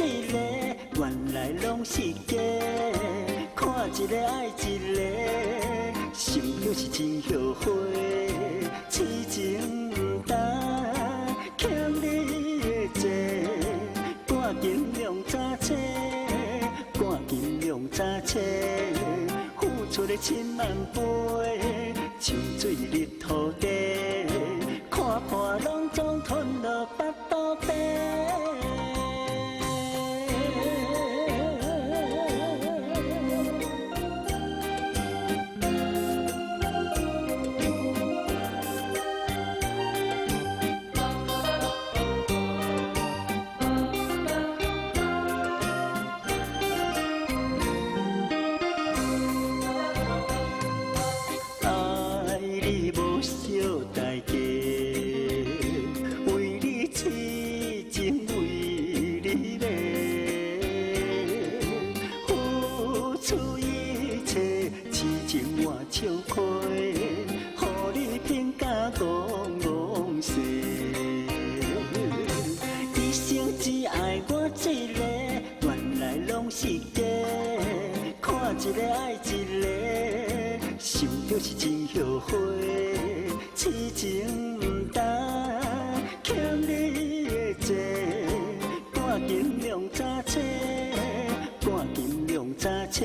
一个，原来拢是假。看一个爱一个，心就是真后悔。痴情不担，欠你的债，赶紧用早车，赶紧用早车。付出的千万倍，像水入土地，看破拢总吞落腹肚底。代价，为你痴情，为你迷，付出一切，痴情换笑亏，予你评价戆世。一生只爱我一个，原来拢是假。看一个爱一个，想着是真后悔。痴情不担，欠你的债，赶紧用早车，赶紧用早车。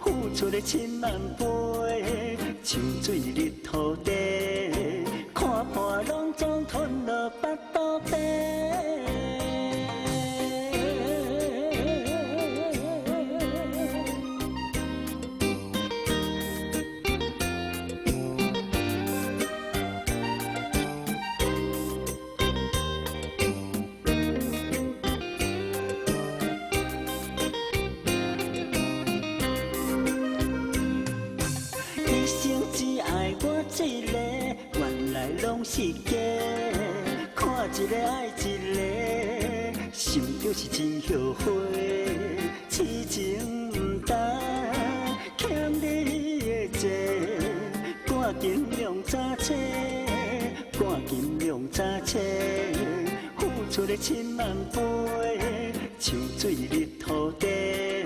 付出的千万倍，像水入土地，看破拢总吞落腹肚底。只爱我一个，原来拢是假。看一个爱一个，心就是真后悔。痴情不担，欠你的债，赶紧用早车，赶紧用早车。付出的千万倍，像水入土地。